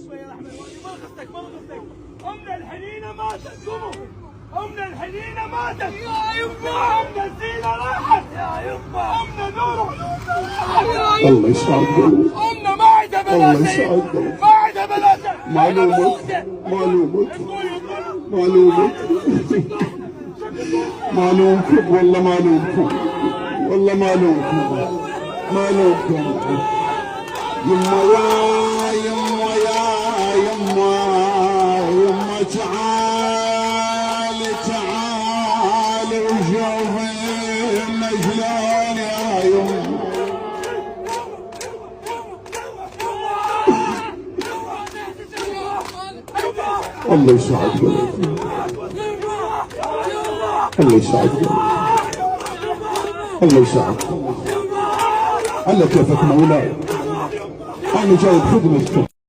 شويه احمد ما غصتك امنا الحنينه ماتت امنا الحنينه ماتت يا يما امنا الزينه راحت يا يما امنا نور الله يسعد قلبك امنا ما عندها بنات ما عندها بنات معلومك والله معلومكم يما يما تعالي وشوفي شلون يا يما الله يسعد قلبك الله يسعدك على كيفك مولاي انا جاي بخدمتكم.